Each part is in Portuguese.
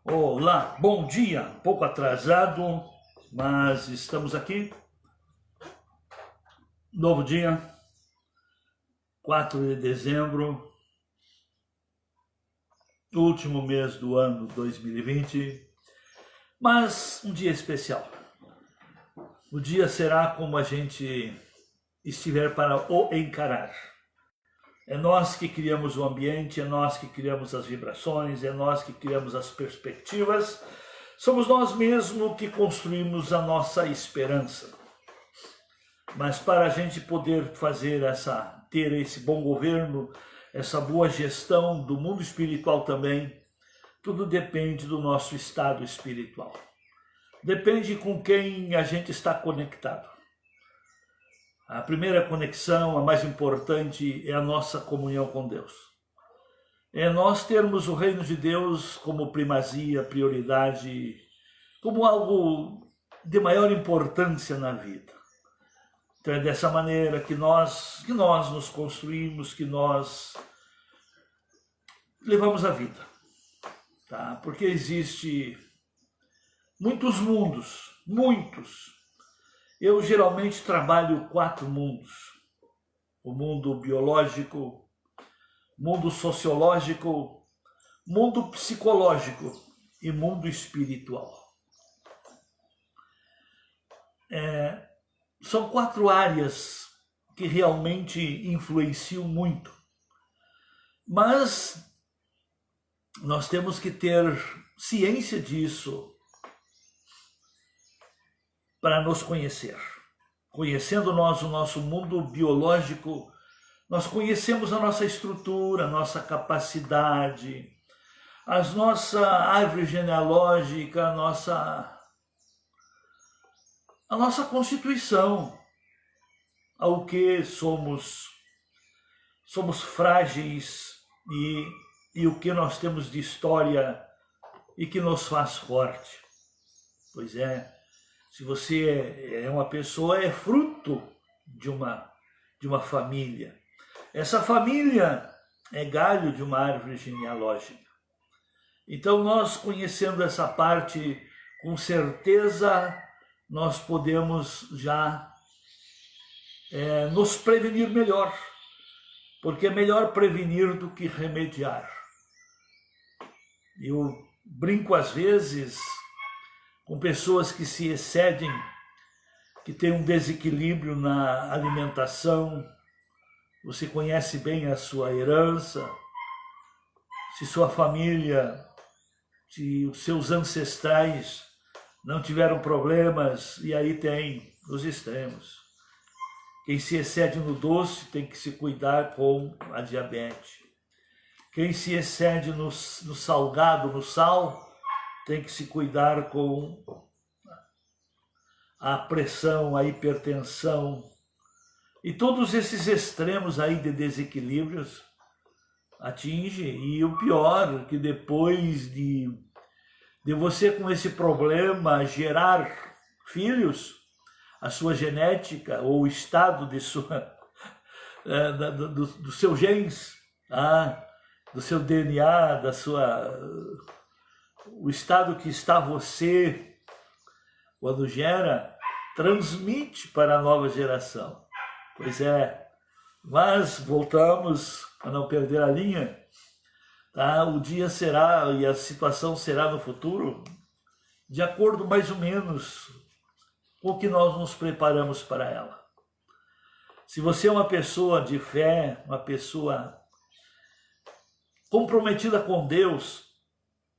Olá, bom dia, um pouco atrasado, mas estamos aqui. Novo dia, 4 de dezembro, último mês do ano 2020, mas um dia especial. O dia será como a gente estiver para o encarar. É nós que criamos o ambiente, é nós que criamos as vibrações, é nós que criamos as perspectivas. Somos nós mesmos que construímos a nossa esperança. Mas para a gente poder ter esse bom governo, essa boa gestão do mundo espiritual também, tudo depende do nosso estado espiritual. Depende com quem a gente está conectado. A primeira conexão, a mais importante, é a nossa comunhão com Deus. É nós termos o reino de Deus como primazia, prioridade, como algo de maior importância na vida. Então é dessa maneira que nós nos construímos, que nós levamos a vida. Tá? Porque existe muitos mundos, muitos. Eu geralmente trabalho 4 mundos. O mundo biológico, mundo sociológico, mundo psicológico e mundo espiritual. São 4 áreas que realmente influenciam muito. Mas nós temos que ter ciência disso para nos conhecer. Conhecendo nós o nosso mundo biológico, nós conhecemos a nossa estrutura, a nossa capacidade, a nossa árvore genealógica, a nossa constituição, ao que somos frágeis e o que nós temos de história e que nos faz forte. Pois é, se você é uma pessoa, é fruto de uma família. Essa família é galho de uma árvore genealógica. Então nós, conhecendo essa parte, com certeza nós podemos já nos prevenir melhor. Porque é melhor prevenir do que remediar. Eu brinco às vezes com pessoas que se excedem, que têm um desequilíbrio na alimentação. Você conhece bem a sua herança, se sua família, se os seus ancestrais não tiveram problemas, e aí tem os extremos. Quem se excede no doce tem que se cuidar com a diabetes. Quem se excede no salgado, no sal, tem que se cuidar com a pressão, a hipertensão. E todos esses extremos aí de desequilíbrios atingem. E o pior, que depois de você com esse problema gerar filhos, a sua genética ou o estado de do seu genes, do seu DNA, o estado que está você, quando gera, transmite para a nova geração. Pois é, mas voltamos a não perder a linha. Tá? O dia será e a situação será no futuro de acordo mais ou menos com o que nós nos preparamos para ela. Se você é uma pessoa de fé, uma pessoa comprometida com Deus,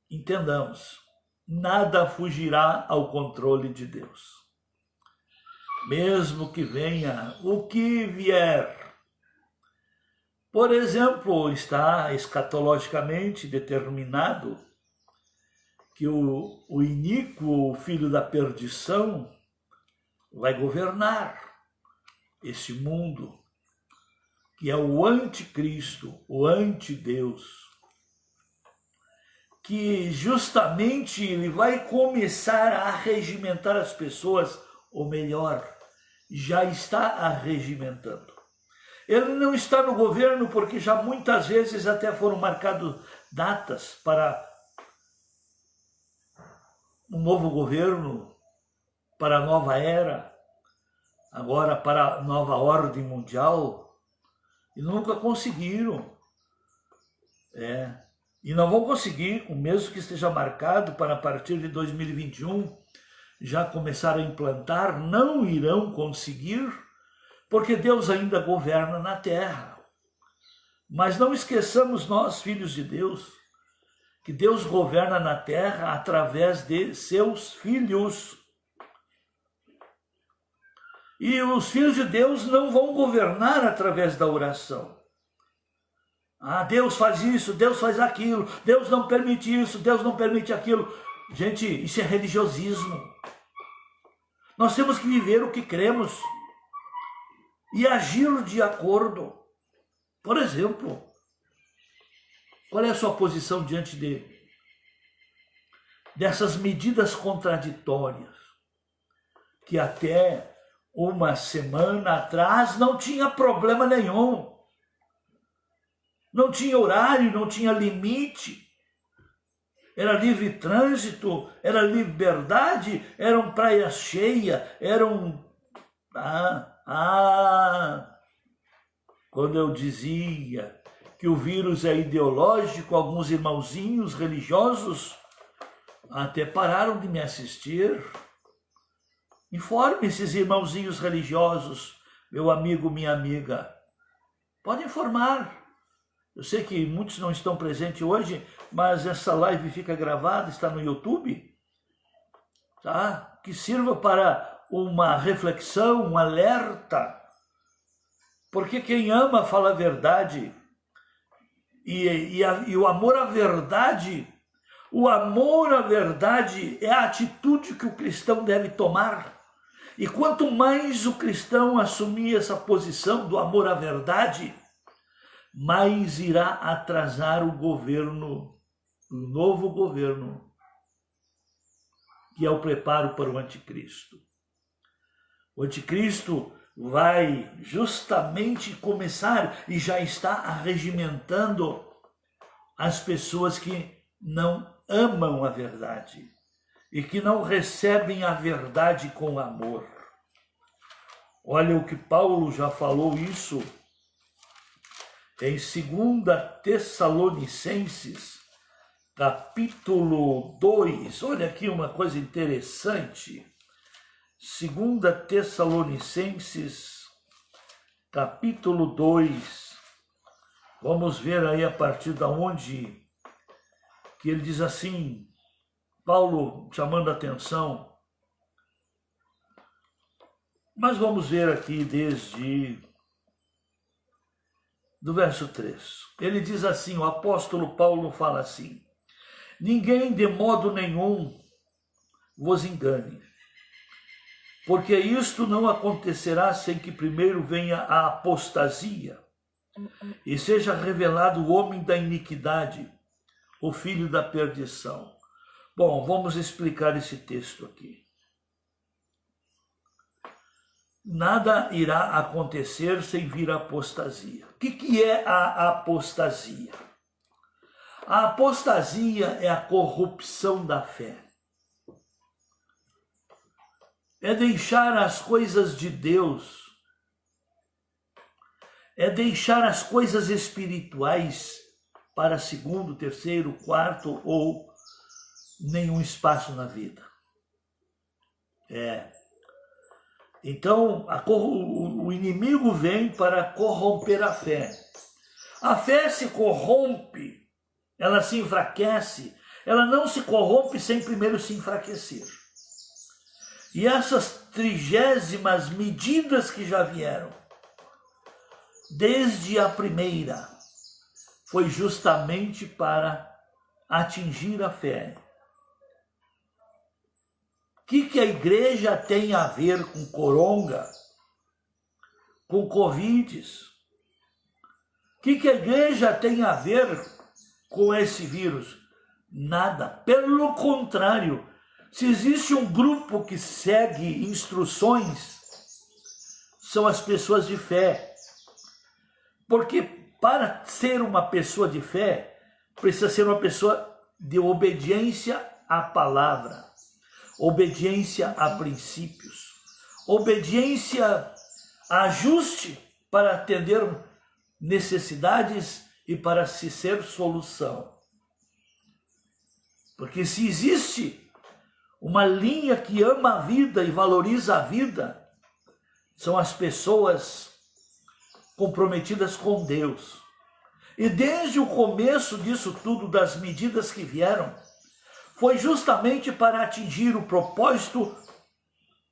entendamos, nada fugirá ao controle de Deus. Mesmo que venha o que vier. Por exemplo, está escatologicamente determinado que o iníquo, o filho da perdição, vai governar este mundo, que é o anticristo, o antideus, que justamente ele vai começar a regimentar as pessoas, ou melhor, já está arregimentando. Ele não está no governo porque já muitas vezes até foram marcadas datas para um novo governo, para a nova era, agora para a nova ordem mundial, e nunca conseguiram. E não vão conseguir, mesmo que esteja marcado para a partir de 2021 já começar a implantar, não irão conseguir, porque Deus ainda governa na terra. Mas não esqueçamos nós, filhos de Deus, que Deus governa na terra através de seus filhos. E os filhos de Deus não vão governar através da oração. Ah, Deus faz isso, Deus faz aquilo, Deus não permite isso, Deus não permite aquilo. Gente, isso é religiosismo. Nós temos que viver o que cremos e agir de acordo. Por exemplo, qual é a sua posição diante dessas medidas contraditórias que até uma semana atrás não tinha problema nenhum? Não tinha horário, não tinha limite. Era livre trânsito, era liberdade, eram praias cheias, eram... Quando eu dizia que o vírus é ideológico, alguns irmãozinhos religiosos até pararam de me assistir. Informe esses irmãozinhos religiosos, meu amigo, minha amiga. Pode informar. Eu sei que muitos não estão presentes hoje, mas essa live fica gravada, está no YouTube, tá? Que sirva para uma reflexão, um alerta. Porque quem ama fala a verdade. E o amor à verdade, é a atitude que o cristão deve tomar. E quanto mais o cristão assumir essa posição do amor à verdade, mais irá atrasar o governo, o novo governo, que é o preparo para o anticristo. O anticristo vai justamente começar e já está arregimentando as pessoas que não amam a verdade e que não recebem a verdade com amor. Olha o que Paulo já falou isso em 2 Tessalonicenses, capítulo 2. Olha aqui uma coisa interessante. 2 Tessalonicenses, capítulo 2. Vamos ver aí a partir de onde que ele diz assim, Paulo chamando a atenção. Mas vamos ver aqui desde do verso 3. Ele diz assim, o apóstolo Paulo fala assim: ninguém de modo nenhum vos engane, porque isto não acontecerá sem que primeiro venha a apostasia e seja revelado o homem da iniquidade, o filho da perdição. Bom, vamos explicar esse texto aqui. Nada irá acontecer sem vir a apostasia. O que é a apostasia? A apostasia é a corrupção da fé. É deixar as coisas de Deus. É deixar as coisas espirituais para segundo, terceiro, quarto ou nenhum espaço na vida. Então, o inimigo vem para corromper a fé. A fé se corrompe, ela se enfraquece, ela não se corrompe sem primeiro se enfraquecer. E essas 30º medidas que já vieram, desde a primeira, foi justamente para atingir a fé. O que a igreja tem a ver com coronga, com covides? O que a igreja tem a ver com esse vírus? Nada. Pelo contrário, se existe um grupo que segue instruções, são as pessoas de fé. Porque para ser uma pessoa de fé, precisa ser uma pessoa de obediência à palavra, obediência a princípios, obediência a ajuste para atender necessidades e para se ser solução. Porque se existe uma linha que ama a vida e valoriza a vida, são as pessoas comprometidas com Deus. E desde o começo disso tudo, das medidas que vieram, foi justamente para atingir o propósito,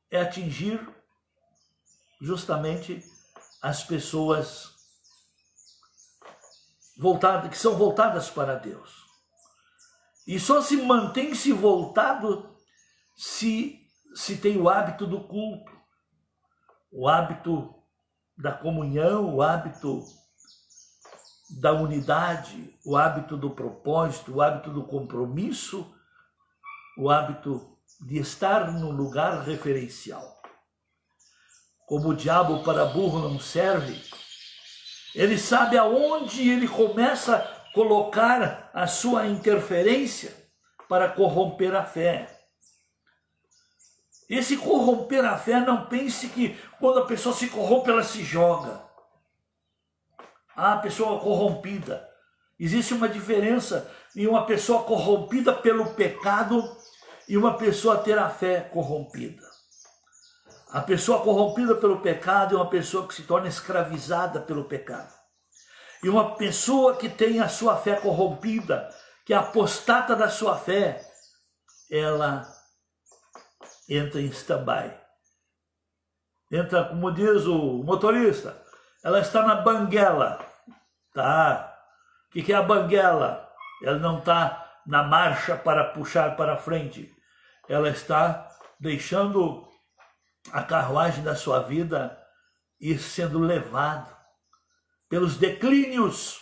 é atingir justamente as pessoas que são voltadas para Deus. E só se mantém-se voltado se tem o hábito do culto, o hábito da comunhão, o hábito da unidade, o hábito do propósito, o hábito do compromisso, o hábito de estar no lugar referencial. Como o diabo para burro não serve, ele sabe aonde ele começa a colocar a sua interferência para corromper a fé. Esse corromper a fé, não pense que quando a pessoa se corrompe, ela se joga. A pessoa corrompida. Existe uma diferença em uma pessoa corrompida pelo pecado e uma pessoa ter a fé corrompida. A pessoa corrompida pelo pecado é uma pessoa que se torna escravizada pelo pecado. E uma pessoa que tem a sua fé corrompida, que é apostata da sua fé, ela entra em stand-by. Entra, como diz o motorista, ela está na banguela. Tá? O que é a banguela? Ela não está na marcha para puxar para frente. Ela está deixando a carruagem da sua vida ir sendo levado pelos declínios.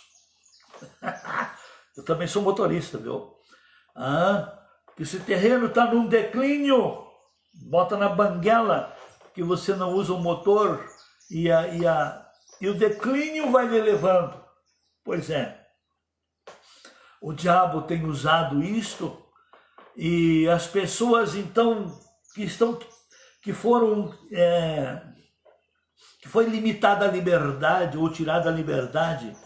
Eu também sou motorista, viu? Que esse terreno está num declínio, bota na banguela, que você não usa o motor e o declínio vai lhe levando. Pois é, o diabo tem usado isto e as pessoas então que foi limitada a liberdade ou tirada a liberdade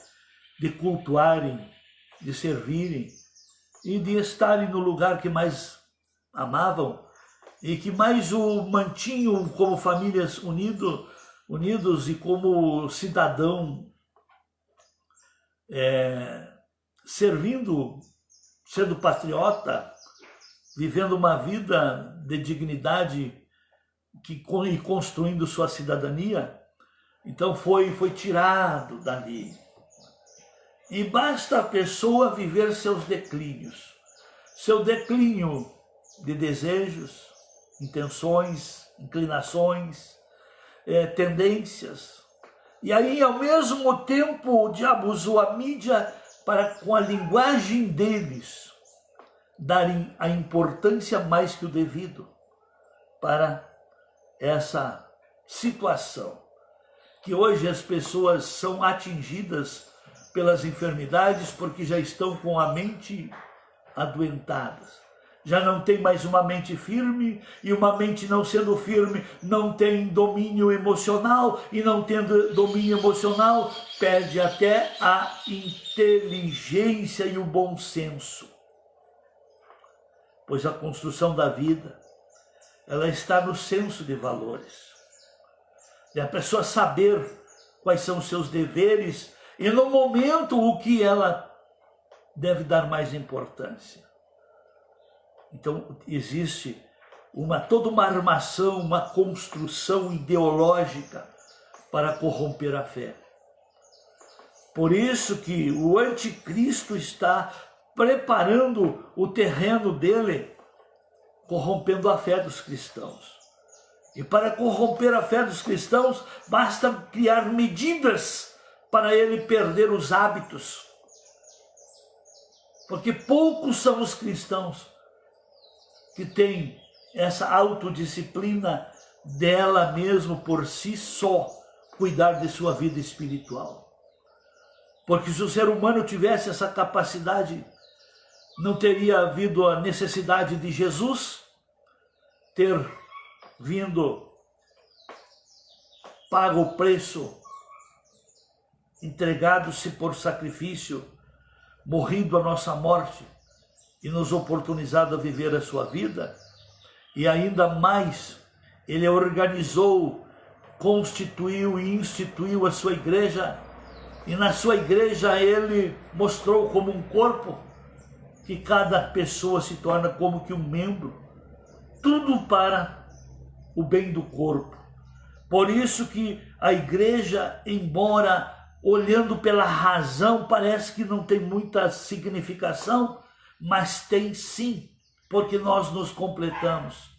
de cultuarem, de servirem e de estarem no lugar que mais amavam e que mais o mantinham como famílias unidos e como cidadão, servindo, sendo patriota, vivendo uma vida de dignidade e construindo sua cidadania. Então foi tirado dali. E basta a pessoa viver seus declínios. Seu declínio de desejos, intenções, inclinações, tendências. E aí, ao mesmo tempo, o diabo usou a mídia para, com a linguagem deles, darem a importância mais que o devido para essa situação. Que hoje as pessoas são atingidas pelas enfermidades porque já estão com a mente adoentadas. Já não tem mais uma mente firme, e uma mente não sendo firme não tem domínio emocional, e não tendo domínio emocional perde até a inteligência e o bom senso. Pois a construção da vida, ela está no senso de valores. É a pessoa saber quais são os seus deveres e no momento o que ela deve dar mais importância. Então existe toda uma armação, uma construção ideológica para corromper a fé. Por isso que o anticristo está preparando o terreno dele, corrompendo a fé dos cristãos. E para corromper a fé dos cristãos, basta criar medidas para ele perder os hábitos. Porque poucos são os cristãos que têm essa autodisciplina dela mesmo por si só, cuidar de sua vida espiritual. Porque se o ser humano tivesse essa capacidade, não teria havido a necessidade de Jesus ter vindo, pago o preço, entregado-se por sacrifício, morrido a nossa morte e nos oportunizado a viver a sua vida. E ainda mais, ele organizou, constituiu e instituiu a sua igreja, e na sua igreja ele mostrou como um corpo, que cada pessoa se torna como que um membro, tudo para o bem do corpo. Por isso que a igreja, embora olhando pela razão, parece que não tem muita significação, mas tem sim, porque nós nos completamos.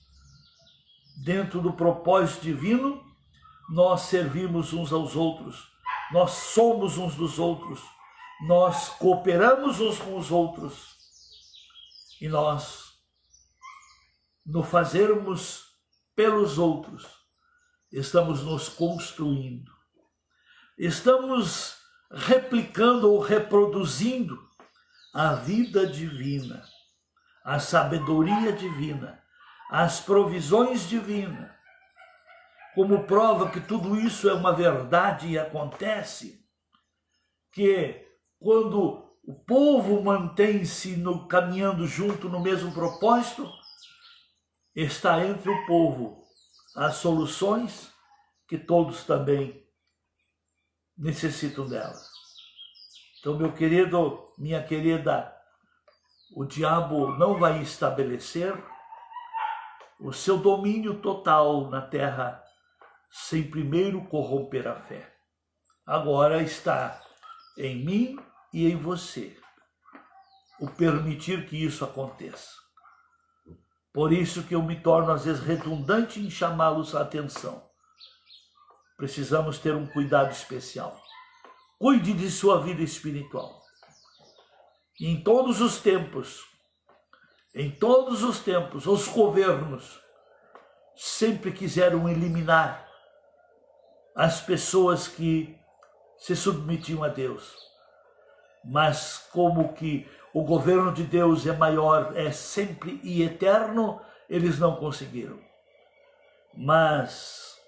Dentro do propósito divino, nós servimos uns aos outros, nós somos uns dos outros, nós cooperamos uns com os outros, e nós, no fazermos pelos outros, estamos nos construindo, estamos replicando ou reproduzindo a vida divina, a sabedoria divina, as provisões divinas. Como prova que tudo isso é uma verdade e acontece, que quando o povo mantém-se caminhando junto no mesmo propósito, está entre o povo as soluções que todos também necessitam delas. Então, meu querido, minha querida, o diabo não vai estabelecer o seu domínio total na terra sem primeiro corromper a fé. Agora está em mim e em você o permitir que isso aconteça. Por isso que eu me torno às vezes redundante em chamá-los à atenção. Precisamos ter um cuidado especial. Cuide de sua vida espiritual. E em todos os tempos, os governos sempre quiseram eliminar as pessoas que se submetiam a Deus. Mas como que o governo de Deus é maior, é sempre e eterno, eles não conseguiram. Mas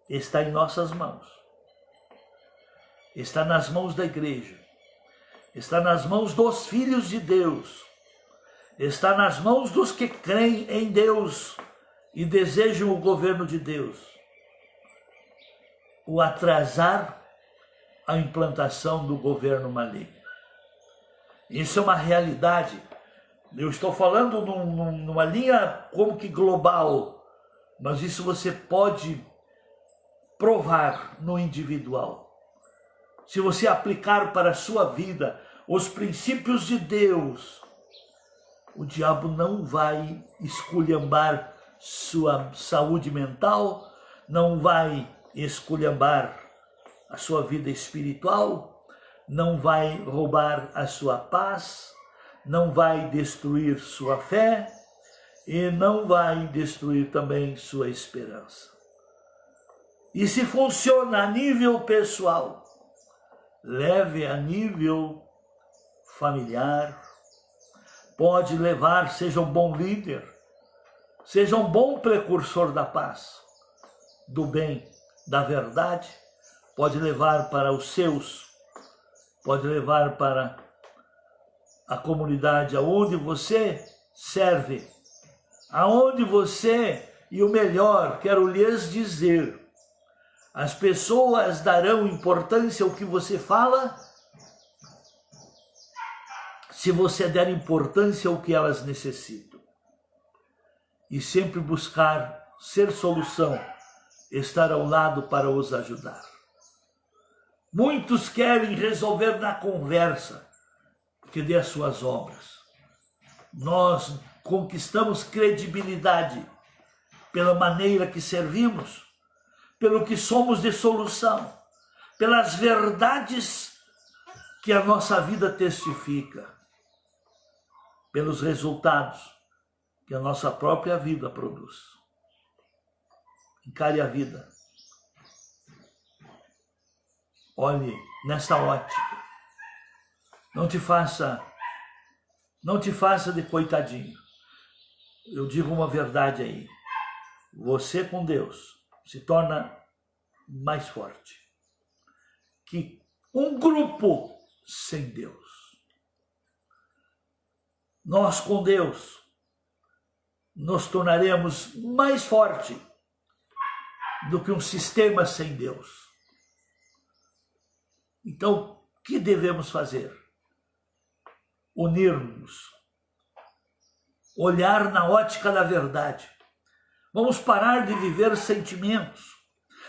está em nossas mãos. Está nas mãos da igreja. Está nas mãos dos filhos de Deus. Está nas mãos dos que creem em Deus e desejam o governo de Deus. O atrasar a implantação do governo maligno. Isso é uma realidade. Eu estou falando numa linha como que global, mas isso você pode provar no individual. Se você aplicar para a sua vida os princípios de Deus, o diabo não vai esculhambar sua saúde mental, não vai esculhambar a sua vida espiritual, não vai roubar a sua paz, não vai destruir sua fé e não vai destruir também sua esperança. E se funciona a nível pessoal, leve a nível familiar, pode levar, seja um bom líder, seja um bom precursor da paz, do bem, da verdade, pode levar para os seus, pode levar para a comunidade aonde você serve, aonde você, e o melhor, quero lhes dizer, as pessoas darão importância ao que você fala, se você der importância ao que elas necessitam. E sempre buscar ser solução, estar ao lado para os ajudar. Muitos querem resolver na conversa, que dê as suas obras. Nós conquistamos credibilidade pela maneira que servimos, pelo que somos de solução, pelas verdades que a nossa vida testifica, pelos resultados que a nossa própria vida produz. Encare a vida olhe nessa ótica. Não te faça de coitadinho. Eu digo uma verdade aí. Você com Deus se torna mais forte que um grupo sem Deus. Nós com Deus nos tornaremos mais forte do que um sistema sem Deus. Então, o que devemos fazer? Unir-nos, olhar na ótica da verdade. Vamos parar de viver sentimentos.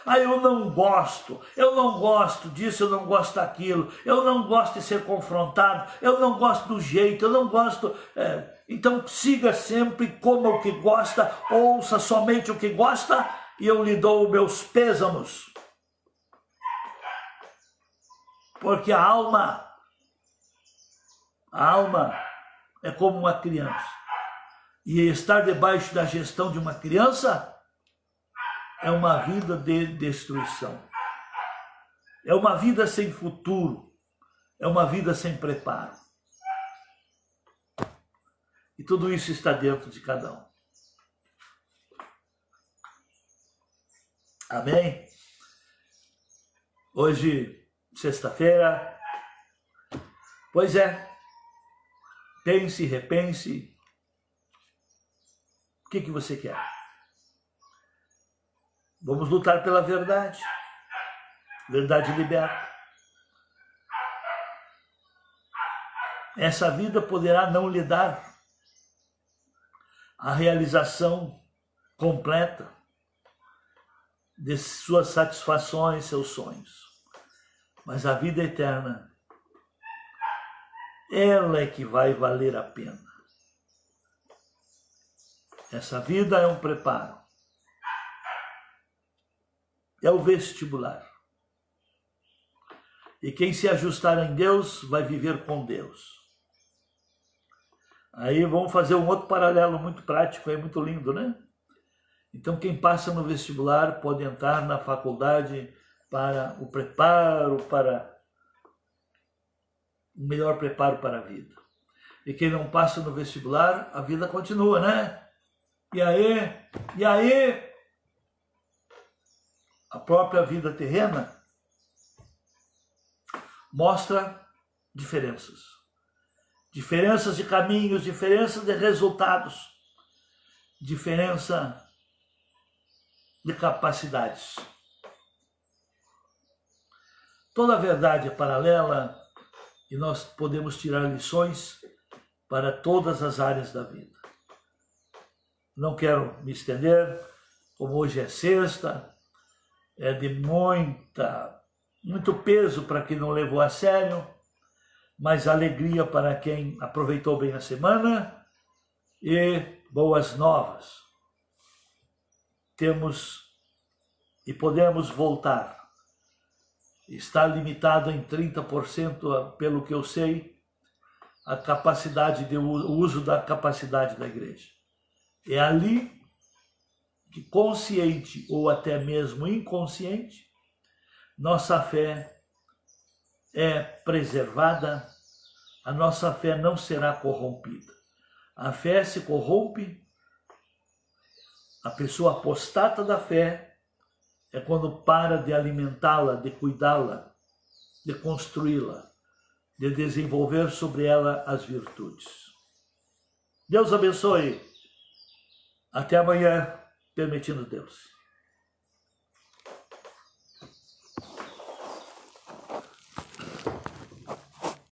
Eu não gosto disso, eu não gosto daquilo, eu não gosto de ser confrontado, eu não gosto do jeito, eu não gosto... Então siga sempre, coma o que gosta, ouça somente o que gosta, e eu lhe dou meus pêsamos. Porque a alma é como uma criança. E estar debaixo da gestão de uma criança é uma vida de destruição. É uma vida sem futuro. É uma vida sem preparo. E tudo isso está dentro de cada um. Amém? Hoje, sexta-feira. Pois é. Pense, repense. O que você quer? Vamos lutar pela verdade. Verdade liberta. Essa vida poderá não lhe dar a realização completa de suas satisfações, seus sonhos. Mas a vida eterna, ela é que vai valer a pena. Essa vida é um preparo. É o vestibular. E quem se ajustar em Deus vai viver com Deus. Aí vamos fazer um outro paralelo muito prático, muito lindo, né? Então quem passa no vestibular pode entrar na faculdade para o preparo, para o melhor preparo para a vida. E quem não passa no vestibular, a vida continua, né? E aí, a própria vida terrena mostra diferenças. Diferenças de caminhos, diferenças de resultados, diferença de capacidades. Toda a verdade é paralela e nós podemos tirar lições para todas as áreas da vida. Não quero me estender, como hoje é sexta, é de muito peso para quem não levou a sério, mas alegria para quem aproveitou bem a semana e boas novas. Temos e podemos voltar. Está limitado em 30%, pelo que eu sei, a capacidade o uso da capacidade da igreja. É ali que, consciente ou até mesmo inconsciente, nossa fé é preservada, a nossa fé não será corrompida. A fé se corrompe, a pessoa apostata da fé é quando para de alimentá-la, de cuidá-la, de construí-la, de desenvolver sobre ela as virtudes. Deus abençoe. Até amanhã, permitindo Deus.